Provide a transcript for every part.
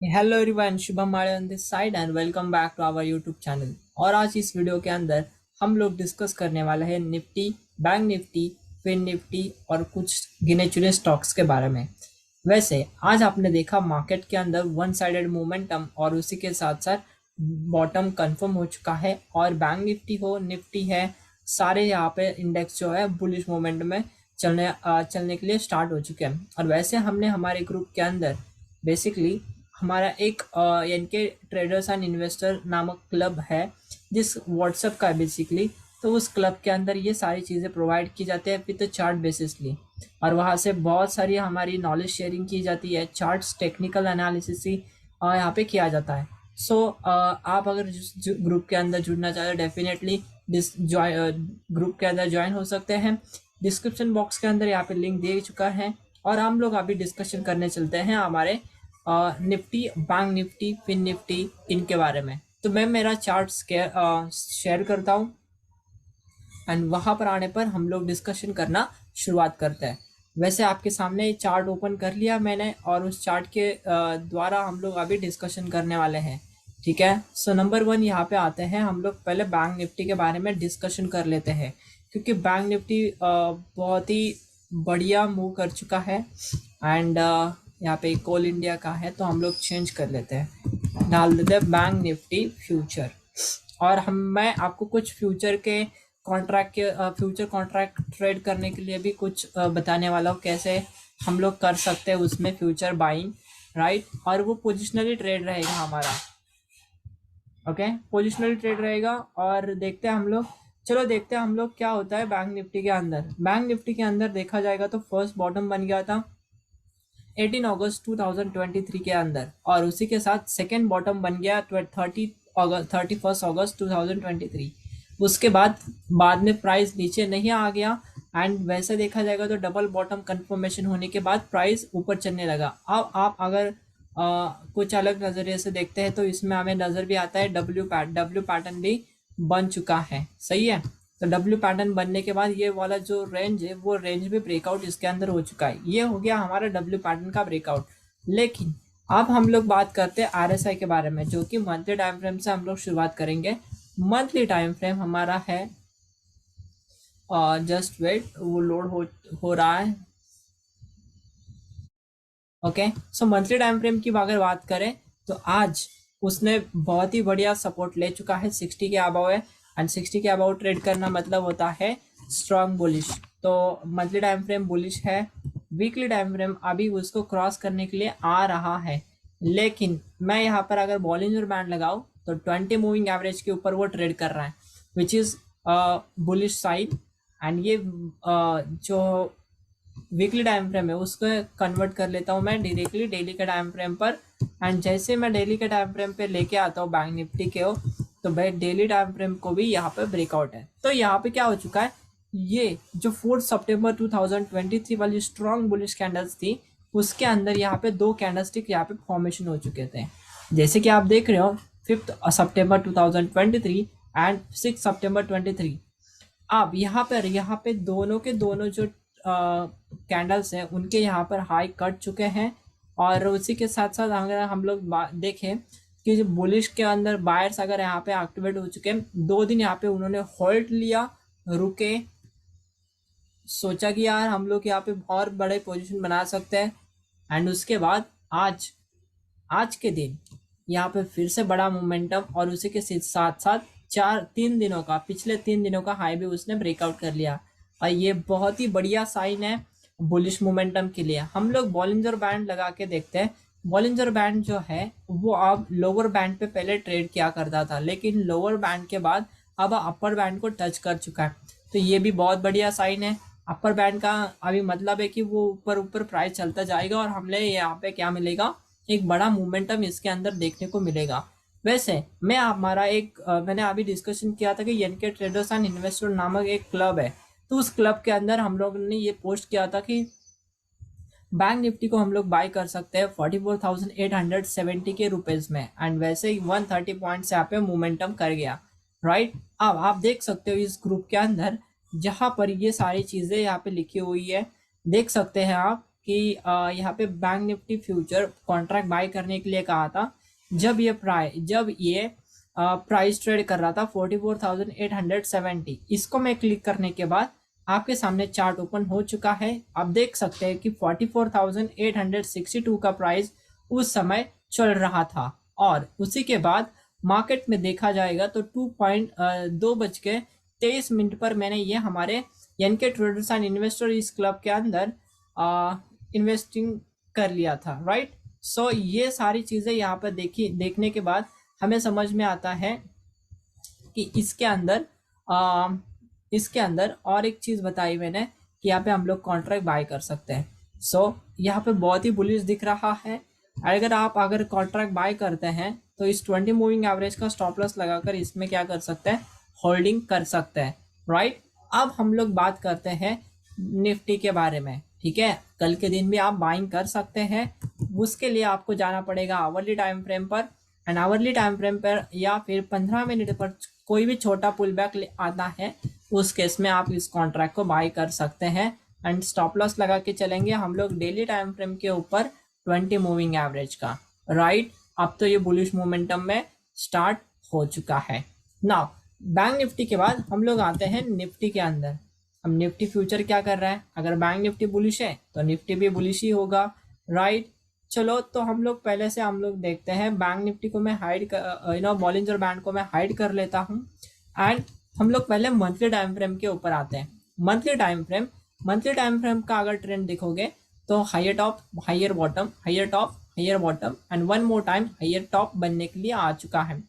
Hello everyone, Shubham Made on this side and welcome back to our YouTube channel. और आज इस video के अंदर हम लोग डिस्कस करने वाले हैं Nifty, bank Nifty, Fin Nifty और कुछ गिने चुने स्टॉक्स के बारे में। वैसे आज आपने देखा मार्केट के अंदर वन साइडेड मोमेंटम और उसी के साथ साथ बॉटम कंफर्म हो चुका है। और बैंक निफ्टी हो, निफ्टी है, सारे यहाँ पे इंडेक्स जो है बुलिश मोमेंट में चलने के लिए स्टार्ट हो चुके हैं। और वैसे हमने हमारे ग्रुप के अंदर बेसिकली हमारा एक यानी कि ट्रेडर्स एंड इन्वेस्टर नामक क्लब है, जिस व्हाट्सएप का है बेसिकली। तो उस क्लब के अंदर ये सारी चीज़ें प्रोवाइड की जाती है विद चार्ट बेसिसली। और वहाँ से बहुत सारी हमारी नॉलेज शेयरिंग की जाती है, चार्ट्स, टेक्निकल एनालिसिस ही यहाँ पे किया जाता है। सो आप अगर ग्रुप के अंदर जुड़ना चाहते हो डेफिनेटली ग्रुप के अंदर ज्वाइन हो सकते हैं। डिस्क्रिप्शन बॉक्स के अंदर यहाँ पे लिंक दे चुका है। और हम लोग अभी डिस्कशन करने चलते हैं हमारे Nifty, bank Nifty, Fin Nifty, इनके बारे में। तो मैं मेरा चार्ट शेयर करता हूँ एंड वहाँ पर आने पर हम लोग डिस्कशन करना शुरुआत करते हैं। वैसे आपके सामने चार्ट ओपन कर लिया मैंने और उस चार्ट के द्वारा हम लोग अभी डिस्कशन करने वाले हैं। ठीक है, सो नंबर वन यहाँ पे आते हैं। हम लोग पहले बैंक निफ्टी के बारे में डिस्कशन कर लेते हैं, क्योंकि बैंक निफ्टी बहुत ही बढ़िया मूव कर चुका है। एंड यहाँ पे कोल इंडिया का है तो हम लोग चेंज कर लेते हैं, डाल देते हैं बैंक निफ्टी फ्यूचर। और मैं आपको कुछ फ्यूचर कॉन्ट्रैक्ट ट्रेड करने के लिए भी कुछ बताने वाला हूँ, कैसे हम लोग कर सकते हैं उसमें फ्यूचर बाइंग, राइट। और वो पोजिशनली ट्रेड रहेगा हमारा। ओके, पोजिशनल ट्रेड रहेगा। और देखते हैं हम लोग, चलो देखते हैं हम लोग क्या होता है बैंक निफ्टी के अंदर। बैंक निफ्टी के अंदर देखा जाएगा तो फर्स्ट बॉटम बन गया था 18 अगस्त 2023 के अंदर, और उसी के साथ सेकेंड बॉटम बन गया 31 अगस्त 2023। उसके बाद में प्राइस नीचे नहीं आ गया। एंड वैसे देखा जाएगा तो डबल बॉटम कंफर्मेशन होने के बाद प्राइस ऊपर चलने लगा। अब आप अगर कुछ अलग नज़रिए से देखते हैं तो इसमें हमें नज़र भी आता है डब्ल्यू पैटर्न भी बन चुका है, सही है। तो डब्ल्यू पैटर्न बनने के बाद ये वाला जो रेंज है वो रेंज भी ब्रेकआउट इसके अंदर हो चुका है। ये हो गया हमारा डब्ल्यू पैटर्न का ब्रेकआउट। लेकिन अब हम लोग बात करते हैं आरएसआई के बारे में, जो कि मंथली टाइम फ्रेम से हम लोग शुरुआत करेंगे। मंथली टाइम फ्रेम हमारा है, जस्ट वेट, वो लोड हो रहा है। ओके, सो मंथली टाइम फ्रेम की अगर बात करें तो आज उसने बहुत ही बढ़िया सपोर्ट ले चुका है, 60 के अबाव है। एंड 60 के अबाव ट्रेड करना मतलब होता है स्ट्रॉन्ग बुलिश। तो मंथली टाइम फ्रेम बुलिश है। वीकली टाइम फ्रेम अभी उसको क्रॉस करने के लिए आ रहा है, लेकिन मैं यहाँ पर अगर बॉलिंजर बैंड लगाऊं तो 20 मूविंग एवरेज के ऊपर वो ट्रेड कर रहा है, which is bullish side. And ये जो वीकली टाइम फ्रेम है उसको कन्वर्ट कर लेता हूँ मैं डायरेक्टली डेली के टाइम फ्रेम पर। एंड जैसे मैं डेली के टाइम फ्रेम पे लेके आता हूँ बैंक निफ्टी के हो, तो भाई डेली टाइम फ्रेम को भी यहाँ पे ब्रेकआउट है। तो यहाँ पे क्या हो चुका है, ये जो 4 सितंबर 2023 वाली स्ट्रॉन्ग बुलिश कैंडल्स थी, उसके अंदर यहाँ पे दो कैंडलस्टिक यहाँ पे फॉर्मेशन हो चुके थे, जैसे कि आप देख रहे हो 5 सितंबर 2023 एंड 6 सितंबर 23। अब यहाँ पे दोनों के दोनों जो कैंडल्स हैं उनके यहाँ पर हाई कट चुके हैं। और उसी के साथ साथ अगर हम लोग देखें कि जो बुलिश के अंदर बायर्स अगर यहाँ पे एक्टिवेट हो चुके हैं, 2 दिन यहाँ पे उन्होंने होल्ड लिया, रुके, सोचा कि यार हम लोग यहाँ पे और बड़े पोजीशन बना सकते हैं। एंड उसके बाद आज आज के दिन यहाँ पे फिर से बड़ा मोमेंटम, और उसी के साथ साथ 3 दिनों का, पिछले 3 दिनों का हाई भी उसने ब्रेकआउट कर लिया। और ये बहुत ही बढ़िया साइन है बुलिश मोमेंटम के लिए। हम लोग बॉलिंजर बैंड लगा के देखते हैं। बॉलिंजर बैंड जो है वो अब लोअर बैंड पे पहले ट्रेड किया करता था, लेकिन लोअर बैंड के बाद अब अपर बैंड को टच कर चुका है। तो ये भी बहुत बढ़िया साइन है। अपर बैंड का अभी मतलब है कि वो ऊपर ऊपर प्राइस चलता जाएगा और हमने यहाँ पे क्या मिलेगा, एक बड़ा मोमेंटम इसके अंदर देखने को मिलेगा। वैसे मैंने अभी डिस्कशन किया था कि एनके ट्रेडर्स एंड इन्वेस्टर नामक एक क्लब है। तो उस क्लब के अंदर हम लोग ने ये पोस्ट किया था कि बैंक निफ्टी को हम लोग बाय कर सकते हैं 44,870 के रुपीज में। एंड वैसे ही 130 पॉइंट से यहाँ पे मोमेंटम कर गया, राइट। अब आप देख सकते हो इस ग्रुप के अंदर जहां पर ये सारी चीजें यहाँ पे लिखी हुई है, देख सकते हैं आप कि यहाँ पे bank Nifty future contract by करने के लिए कहा था जब ये प्राइस ट्रेड कर रहा था 44,870। इसको मैं क्लिक करने के बाद आपके सामने चार्ट ओपन हो चुका है। आप देख सकते हैं कि 44,862 का प्राइस उस समय चल रहा था और उसी के बाद मार्केट में देखा जाएगा तो 2:23 पर मैंने ये हमारे एनके ट्रेडर्स एंड इन्वेस्टर इस क्लब के अंदर इन्वेस्टिंग कर लिया था, राइट। सो ये सारी चीजें यहाँ पर देखने के बाद हमें समझ में आता है कि इसके अंदर और एक चीज बताई मैंने कि यहाँ पे हम लोग कॉन्ट्रैक्ट बाय कर सकते हैं। सो यहाँ पे बहुत ही बुलिश दिख रहा है। अगर कॉन्ट्रैक्ट बाय करते हैं तो इस 20 मूविंग एवरेज का स्टॉप लॉस लगाकर इसमें क्या कर सकते हैं, होल्डिंग कर सकते हैं, राइट। अब हम लोग बात करते हैं निफ्टी के बारे में, ठीक है। कल के दिन भी आप बाइंग कर सकते हैं। उसके लिए आपको जाना पड़ेगा आवरली टाइम फ्रेम पर, एंड आवरली टाइम फ्रेम पर या फिर 15 मिनट पर कोई भी छोटा पुल बैक आता है, उस केस में आप इस कॉन्ट्रैक्ट को बाय कर सकते हैं एंड स्टॉप लॉस लगा के चलेंगे हम लोग डेली टाइम फ्रेम के ऊपर 20 मूविंग एवरेज का, राइट। अब तो ये बुलिश मोमेंटम में स्टार्ट हो चुका है। नाउ बैंक निफ्टी के बाद हम लोग आते हैं निफ्टी के अंदर। अब निफ्टी फ्यूचर क्या कर रहा है, अगर बैंक निफ्टी बुलिश है तो निफ्टी भी बुलिश ही होगा, राइट। चलो तो हम लोग देखते हैं बैंक निफ्टी को मैं बॉलिंजर बैंड को मैं हाइड कर लेता हूँ एंड हम लोग पहले मंथली टाइम फ्रेम के ऊपर आते हैं। मंथली टाइम फ्रेम का अगर ट्रेंड देखोगे तो higher top higher bottom, higher top higher bottom and one more time higher top बनने के लिए आ चुका है।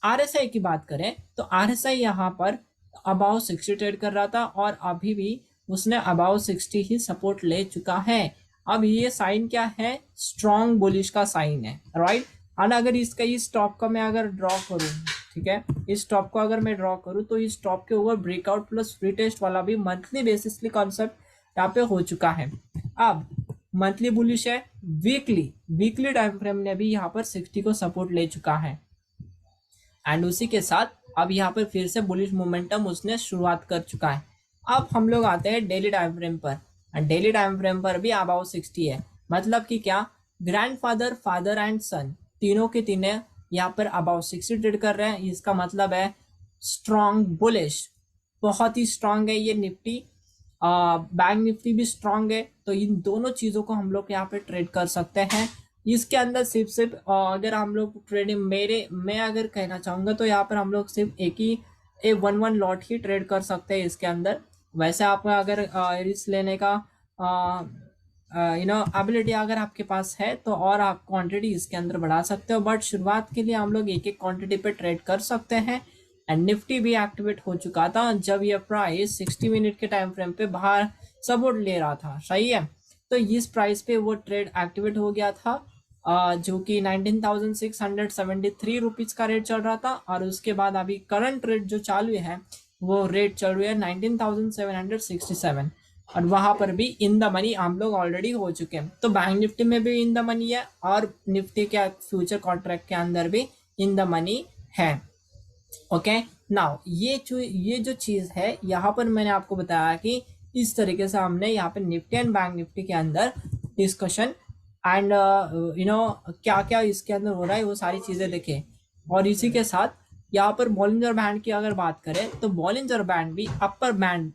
आरएसआई की बात करें तो आरएसआई यहाँ पर अबाउ 60 ट्रेड कर रहा था और अभी भी उसने अबाउ 60 ही सपोर्ट ले चुका है। अब ये साइन क्या है, स्ट्रॉन्ग बुलिश का साइन है, राइट। और अगर इस टॉप का मैं अगर ड्रॉ करूँ, ठीक है, इस टॉप को अगर मैं ड्रॉ करूँ तो इस टॉप के ऊपर ब्रेकआउट प्लस फ्री टेस्ट वाला भी मंथली बेसिसली कॉन्सेप्ट यहाँ पे हो चुका है। अब मंथली बुलिश है, वीकली टाइम फ्रेम ने भी यहाँ पर 60 को सपोर्ट ले चुका है एंड उसी के साथ अब यहाँ पर फिर से बुलिश मोमेंटम उसने शुरुआत कर चुका है। अब हम लोग आते हैं डेली टाइम फ्रेम पर, डेली टाइम फ्रेम पर भी अबाउट 60 है। मतलब कि क्या, ग्रैंडफादर, फादर एंड सन तीनों के तीनों यहाँ पर अबाउट 60 ट्रेड कर रहे हैं। इसका मतलब है स्ट्रॉन्ग बुलिश, बहुत ही स्ट्रॉन्ग है ये निफ्टी। बैंक निफ्टी भी स्ट्रॉन्ग है, तो इन दोनों चीज़ों को हम लोग यहाँ पे ट्रेड कर सकते हैं। इसके अंदर सिर्फ अगर हम लोग ट्रेडिंग मैं अगर कहना चाहूँगा तो यहाँ पर हम लोग सिर्फ एक वन लॉट ही ट्रेड कर सकते हैं इसके अंदर। वैसे आप अगर रिस्क लेने का एबिलिटी अगर आपके पास है तो और आप क्वांटिटी इसके अंदर बढ़ा सकते हो, बट शुरुआत के लिए हम लोग एक क्वांटिटी पे ट्रेड कर सकते हैं। एंड निफ्टी भी एक्टिवेट हो चुका था जब ये प्राइस 60 मिनट के टाइम फ्रेम पे बाहर सपोर्ट ले रहा था, सही है। तो इस प्राइस पे वो ट्रेड एक्टिवेट हो गया था जो कि 19,673 रुपीज़ का रेट चल रहा था और उसके बाद अभी करंट रेट जो चालू है वो रेट चल रही है 19,767 और वहाँ पर भी इन द मनी हम लोग ऑलरेडी हो चुके हैं। तो बैंक निफ्टी में भी इन द मनी है और निफ्टी के फ्यूचर कॉन्ट्रैक्ट के अंदर भी इन द मनी है। ओके, नाउ ये जो चीज़ है यहाँ पर मैंने आपको बताया कि इस तरीके से हमने यहाँ पे निफ्टी एंड बैंक निफ्टी के अंदर डिस्कशन एंड क्या क्या इसके अंदर हो रहा है वो सारी चीज़ें देखें। और इसी के साथ यहाँ पर बॉलिंजर बैंड की अगर बात करें तो बॉलिंजर बैंड भी upper band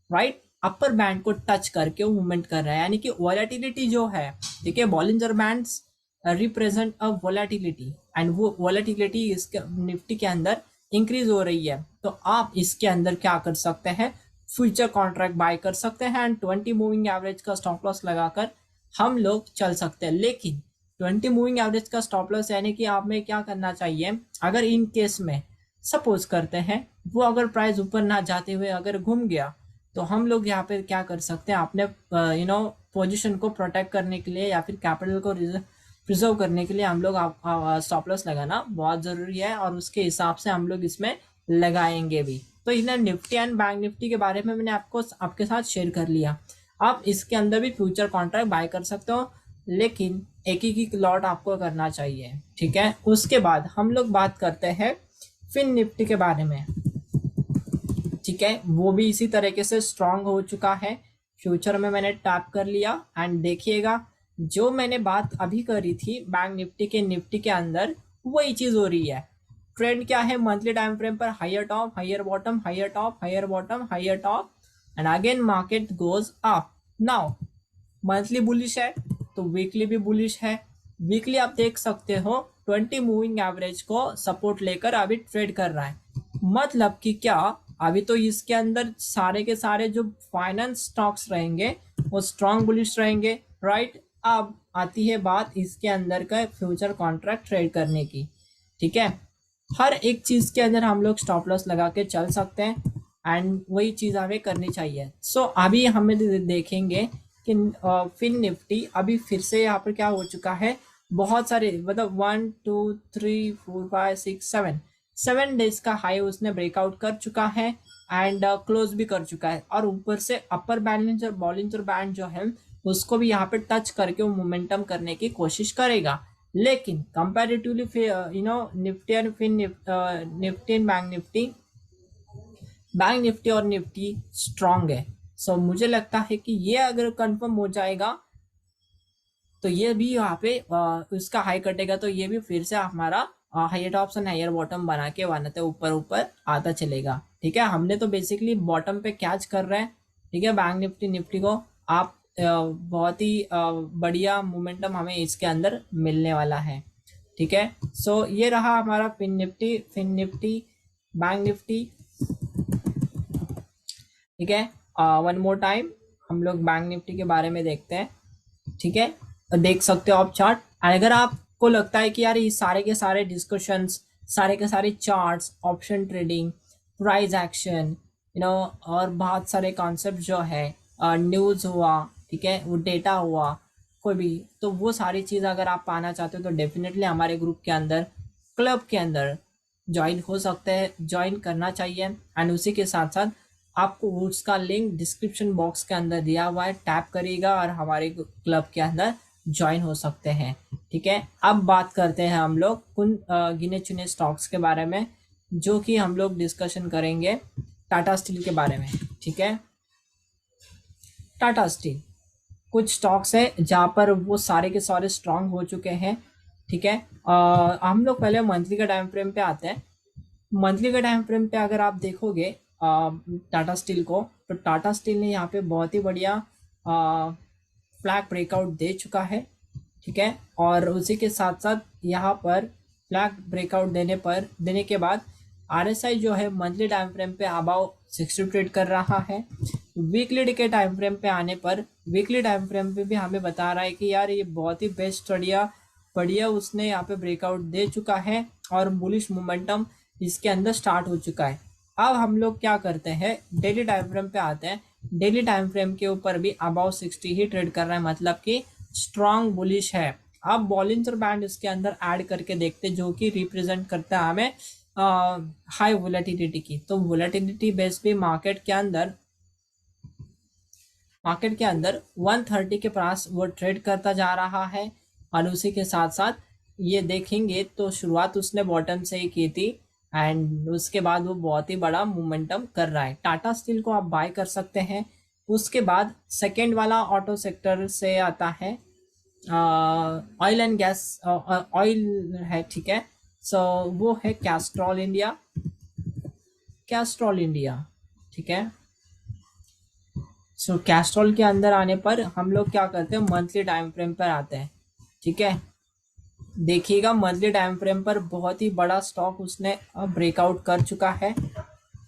right, upper band को टच करके मूवमेंट कर रहा है, यानी कि वॉलेटिलिटी जो है, ठीक है, Bollinger bands represent a volatility and वो वॉलेटिलिटी इसके निफ्टी के अंदर इंक्रीज हो रही है। तो आप इसके अंदर क्या कर सकते हैं, फ्यूचर कॉन्ट्रैक्ट बाय कर सकते हैं एंड 20 मूविंग एवरेज का स्टॉप लॉस लगाकर हम लोग चल सकते हैं। लेकिन 20 मूविंग एवरेज का स्टॉप लॉस यानी कि आप में क्या करना चाहिए, अगर इन केस में सपोज करते हैं वो अगर प्राइस ऊपर ना जाते हुए अगर घूम गया तो हम लोग यहाँ पे क्या कर सकते हैं, अपने पोजीशन को प्रोटेक्ट करने के लिए या फिर कैपिटल को प्रिजर्व करने के लिए हम लोग स्टॉप लॉस लगाना बहुत ज़रूरी है और उसके हिसाब से हम लोग इसमें लगाएंगे भी। तो इन्हें निफ्टी एंड बैंक निफ्टी के बारे में मैंने आपके साथ शेयर कर लिया। आप इसके अंदर भी फ्यूचर कॉन्ट्रैक्ट बाय कर सकते हो, लेकिन एक लॉट आपको करना चाहिए, ठीक है। उसके बाद हम लोग बात करते हैं फिन निफ्टी के बारे में, ठीक है। वो भी इसी तरीके से स्ट्रांग हो चुका है। फ्यूचर में मैंने टैप कर लिया एंड देखिएगा जो मैंने बात अभी करी थी बैंक निफ्टी के अंदर वही चीज हो रही है। ट्रेंड क्या है, मंथली टाइम फ्रेम पर higher top higher bottom higher top higher bottom higher top and again market goes up. Now monthly bullish है तो वीकली भी बुलिश है। वीकली आप देख सकते हो 20 मूविंग एवरेज को सपोर्ट लेकर अभी ट्रेड कर रहा है। मतलब कि क्या, अभी तो इसके अंदर सारे के सारे जो फाइनेंस स्टॉक्स रहेंगे वो स्ट्रॉन्ग बुलिश रहेंगे, राइट। अब आती है बात इसके अंदर का फ्यूचर कॉन्ट्रैक्ट ट्रेड करने की, ठीक है। हर एक चीज के अंदर हम लोग स्टॉप लॉस लगा के चल सकते हैं एंड वही चीज हमें करनी चाहिए। सो अभी हमें देखेंगे कि फिन निफ्टी अभी फिर से यहाँ पर क्या हो चुका है, बहुत सारे मतलब 1 2 3 4 5 6 7 डेज का हाई उसने ब्रेकआउट कर चुका है एंड क्लोज भी कर चुका है और ऊपर से अपर बैलेंस और बॉलिंजर बैंड जो है उसको भी यहाँ पे टच करके वो मोमेंटम करने की कोशिश करेगा। लेकिन comparatively Nifty and Nifty and bank Nifty और निफ्टी स्ट्रांग है। सो मुझे लगता है कि ये अगर कंफर्म हो जाएगा तो ये भी यहाँ पे उसका हाई कटेगा तो ये भी फिर से हमारा higher tops and higher bottom बना के बनाते ऊपर ऊपर आता चलेगा, ठीक है। हमने तो बेसिकली बॉटम पे कैच कर रहे हैं, ठीक है, बैंक निफ्टी निफ्टी को। आप बहुत ही बढ़िया मोमेंटम हमें इसके अंदर मिलने वाला है, ठीक है। सो ये रहा हमारा फिन निफ्टी बैंक निफ्टी, ठीक है। वन मोर टाइम हम लोग बैंक निफ्टी के बारे में देखते हैं, ठीक है। देख सकते हो आप चार्ट। अगर आपको लगता है कि यार ये सारे के सारे डिस्कशंस, सारे के सारे charts, option trading, price action, और बहुत सारे कॉन्सेप्ट जो है, न्यूज़ हुआ, ठीक है, वो डेटा हुआ कोई भी, तो वो सारी चीज़ अगर आप पाना चाहते हो तो डेफिनेटली हमारे ग्रुप के अंदर, क्लब के अंदर ज्वाइन हो सकते हैं, ज्वाइन करना चाहिए। एंड उसी के साथ साथ आपको उसका लिंक डिस्क्रिप्शन बॉक्स के अंदर दिया हुआ है, टैप करिएगा और हमारे क्लब के अंदर ज्वाइन हो सकते हैं, ठीक है। अब बात करते हैं हम लोग उन गिने चुने स्टॉक्स के बारे में जो कि हम लोग डिस्कशन करेंगे टाटा स्टील के बारे में, ठीक है। टाटा स्टील कुछ स्टॉक्स है जहाँ पर वो सारे के सारे स्ट्रांग हो चुके हैं, ठीक है। हम लोग पहले मंथली का टाइम फ्रेम पे आते हैं। मंथली के टाइम फ्रेम पे अगर आप देखोगे टाटा स्टील को, तो टाटा स्टील ने यहाँ पे बहुत ही बढ़िया फ्लैग ब्रेकआउट दे चुका है, ठीक है। और उसी के साथ साथ यहाँ पर फ्लैग ब्रेकआउट देने के बाद आरएसआई जो है मंथली टाइम फ्रेम पे अबाव 60 ट्रेड कर रहा है। वीकली के टाइम फ्रेम पे आने पर वीकली टाइम फ्रेम पे भी हमें बता रहा है कि यार ये बहुत ही बेस्ट बढ़िया उसने यहाँ पे ब्रेकआउट दे चुका है और बुलिश मोमेंटम इसके अंदर स्टार्ट हो चुका है। अब हम लोग क्या करते हैं, डेली टाइम फ्रेम पे आते हैं। डेली टाइम फ्रेम के ऊपर भी अबाव 60 ही ट्रेड कर रहा है, मतलब कि स्ट्रॉन्ग बुलिश है। अब बॉलिंजर बैंड इसके अंदर ऐड करके देखते जो कि रिप्रेजेंट करता है हमें हाई वोलेटिलिटी की। तो वोलेटिलिटी बेस पे मार्केट के अंदर 130 के पास वो ट्रेड करता जा रहा है। और उसी के साथ साथ ये देखेंगे तो शुरुआत उसने बॉटम से ही की थी एंड उसके बाद वो बहुत ही बड़ा मोमेंटम कर रहा है। टाटा स्टील को आप बाय कर सकते हैं। उसके बाद सेकेंड वाला ऑटो सेक्टर से आता है ऑयल एंड गैस, ऑयल है, ठीक है। सो वो है कैस्ट्रॉल इंडिया, ठीक है। सो कैस्ट्रॉल के अंदर आने पर हम लोग क्या करते हैं, मंथली टाइम फ्रेम पर आते हैं, ठीक है। देखिएगा मंथली टाइम फ्रेम पर बहुत ही बड़ा स्टॉक उसने ब्रेकआउट कर चुका है,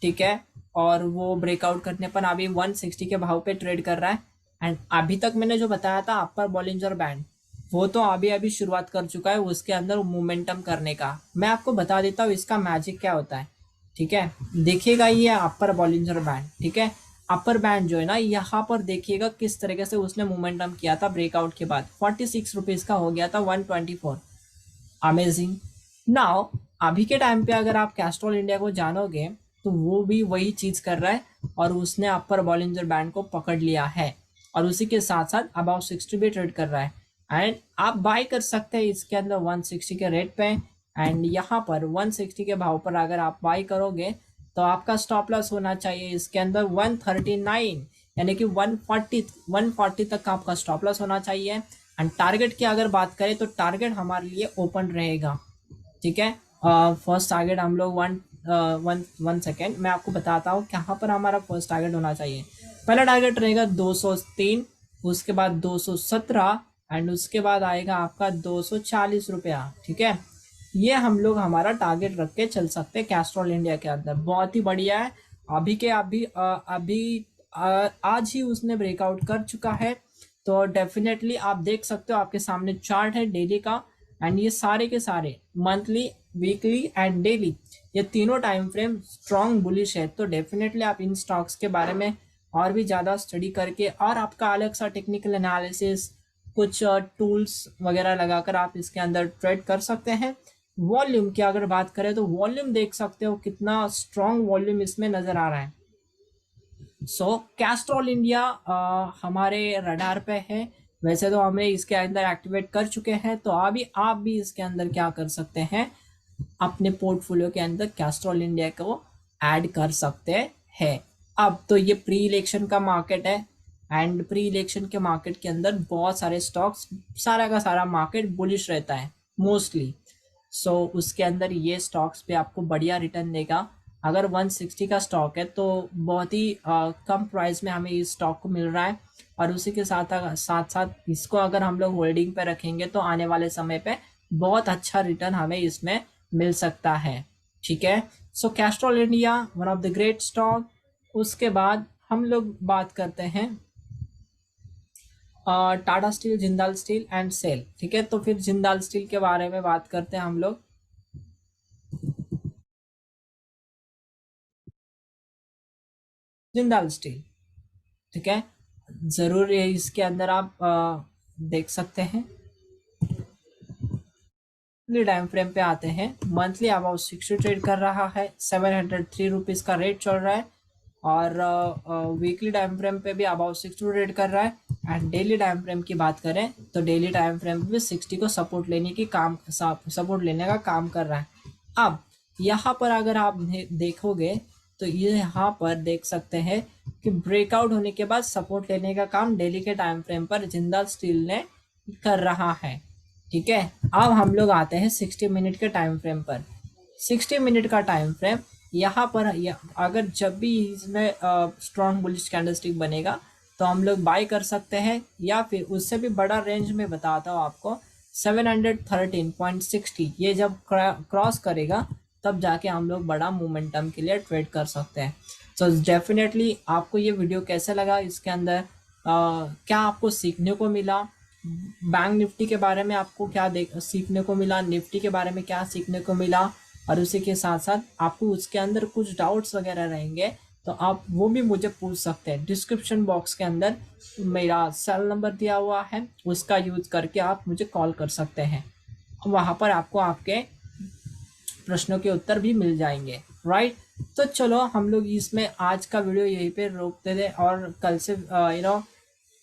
ठीक है। और वो ब्रेकआउट करने पर अभी 160 के भाव पे ट्रेड कर रहा है। एंड अभी तक मैंने जो बताया था अपर बॉलिंजर बैंड, वो तो अभी शुरुआत कर चुका है उसके अंदर मोमेंटम करने का। मैं आपको बता देता हूँ इसका मैजिक क्या होता है, ठीक है। देखिएगा ये अपर बॉलिंजर बैंड, ठीक है। अपर बैंड जो है ना, यहाँ पर देखिएगा किस तरीके से उसने मोमेंटम किया था ब्रेकआउट के बाद। 46 रुपीज का हो गया था 124। अमेजिंग। नाउ अभी के टाइम पे अगर आप कैस्ट्रॉल इंडिया को जानोगे तो वो भी वही चीज कर रहा है और उसने अपर बॉलिंजर बैंड को पकड़ लिया है और उसी के साथ साथ अबाउट 60 भी ट्रेड कर रहा है। एंड आप बाय कर सकते हैं इसके अंदर 160 के रेट पे। एंड यहाँ पर 160 के भाव पर अगर आप बाय करोगे तो आपका स्टॉप लॉस होना चाहिए इसके अंदर 139। यानी कि 140 तक का आपका स्टॉप लॉस होना चाहिए। एंड टारगेट की अगर बात करें तो टारगेट हमारे लिए ओपन रहेगा, ठीक है। फर्स्ट टारगेट हम लोग वन सेकेंड मैं आपको बताता हूँ कहाँ पर हमारा फर्स्ट टारगेट होना चाहिए। पहला टारगेट रहेगा 203, उसके बाद 217 एंड उसके बाद आएगा आपका 240 रुपया, ठीक है। ये हम लोग हमारा टारगेट रख के चल सकते हैं कैस्ट्रॉल इंडिया के अंदर। बहुत ही बढ़िया है। अभी के आज ही उसने ब्रेकआउट कर चुका है। तो डेफिनेटली आप देख सकते हो, आपके सामने चार्ट है डेली का, एंड ये सारे के सारे मंथली, वीकली एंड डेली, ये तीनों टाइम फ्रेम स्ट्रॉन्ग बुलिश है। तो डेफिनेटली आप इन स्टॉक्स के बारे में और भी ज़्यादा स्टडी करके और आपका अलग सा टेक्निकल एनालिसिस, कुछ टूल्स वगैरह लगाकर आप इसके अंदर ट्रेड कर सकते हैं। वॉल्यूम की अगर बात करें तो वॉल्यूम देख सकते हो कितना स्ट्रॉन्ग वॉल्यूम इसमें नज़र आ रहा है। सो कैस्ट्रॉल इंडिया हमारे रडार पे है। वैसे तो हमें इसके अंदर एक्टिवेट कर चुके हैं, तो अभी आप भी इसके अंदर क्या कर सकते हैं, अपने पोर्टफोलियो के अंदर कैस्ट्रॉल इंडिया को ऐड कर सकते हैं। अब तो ये प्री इलेक्शन का मार्केट है, एंड प्री इलेक्शन के मार्केट के अंदर बहुत सारे स्टॉक्स, सारा का सारा मार्केट बुलिश रहता है मोस्टली। सो उसके अंदर ये स्टॉक्स पे आपको बढ़िया रिटर्न देगा। अगर 160 का स्टॉक है तो बहुत ही कम प्राइस में हमें इस स्टॉक को मिल रहा है, और उसी के साथ साथ साथ इसको अगर हम लोग होल्डिंग पे रखेंगे तो आने वाले समय पे बहुत अच्छा रिटर्न हमें इसमें मिल सकता है, ठीक है। So Castrol India one of the great stock. उसके बाद हम लोग बात करते हैं Tata steel, Jindal steel and SAIL, ठीक है। तो फिर जिंदाल स्टील के बारे में बात करते हैं हम लोग। जिंदाल स्टील, ठीक है, जरूर ये इसके अंदर आप देख सकते हैं। टाइम फ्रेम पे आते हैं, मंथली अबाउट 60 ट्रेड कर रहा है, 703 रुपीज का रेट चल रहा है। और वीकली टाइम फ्रेम पे भी अबाउट 60 ट्रेड कर रहा है। एंड डेली टाइम फ्रेम की बात करें तो डेली टाइम फ्रेम पे भी 60 को सपोर्ट लेने का काम कर रहा है। अब यहाँ पर अगर आप देखोगे तो ये यहाँ पर देख सकते हैं कि ब्रेकआउट होने के बाद सपोर्ट लेने का काम डेली के टाइम फ्रेम पर जिंदाल स्टील ने कर रहा है, ठीक है। अब हम लोग आते हैं 60 मिनट के टाइम फ्रेम पर। 60 मिनट का टाइम फ्रेम यहाँ पर अगर जब भी इसमें स्ट्रॉन्ग बुलिश कैंडलस्टिक बनेगा तो हम लोग बाय कर सकते हैं, या फिर उससे भी बड़ा रेंज में बताता हूँ आपको, 713.60 ये जब क्रॉस करेगा तब जाके हम लोग बड़ा मोमेंटम के लिए ट्रेड कर सकते हैं। सो डेफिनेटली आपको ये वीडियो कैसे लगा, इसके अंदर क्या आपको सीखने को मिला, बैंक निफ्टी के बारे में आपको क्या सीखने को मिला, निफ्टी के बारे में क्या सीखने को मिला, और उसी के साथ साथ आपको उसके अंदर कुछ डाउट्स वगैरह रहेंगे तो आप वो भी मुझे पूछ सकते हैं। डिस्क्रिप्शन बॉक्स के अंदर मेरा सेल नंबर दिया हुआ है, उसका यूज करके आप मुझे कॉल कर सकते हैं। वहाँ पर आपको आपके प्रश्नों के उत्तर भी मिल जाएंगे, राइट। तो चलो हम लोग इसमें आज का वीडियो यहीं पे रोकते थे, और कल से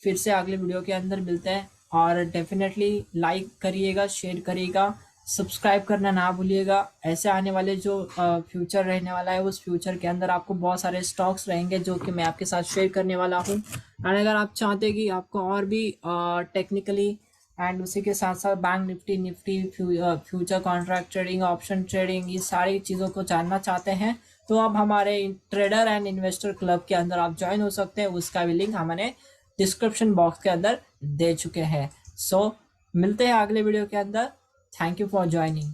फिर से अगले वीडियो के अंदर मिलते हैं। और डेफिनेटली लाइक करिएगा, शेयर करिएगा, सब्सक्राइब करना ना भूलिएगा। ऐसे आने वाले जो फ्यूचर रहने वाला है, उस फ्यूचर के अंदर आपको बहुत सारे स्टॉक्स रहेंगे जो कि मैं आपके साथ शेयर करने वाला हूँ। और अगर आप चाहते कि आपको और भी टेक्निकली एंड उसी के साथ साथ bank Nifty future contract trading, option trading, ये सारी चीज़ों को जानना चाहते हैं तो आप हमारे ट्रेडर एंड इन्वेस्टर क्लब के अंदर आप ज्वाइन हो सकते हैं। उसका भी लिंक हमने डिस्क्रिप्शन बॉक्स के अंदर दे चुके हैं। सो मिलते हैं अगले वीडियो के अंदर। Thank you for joining.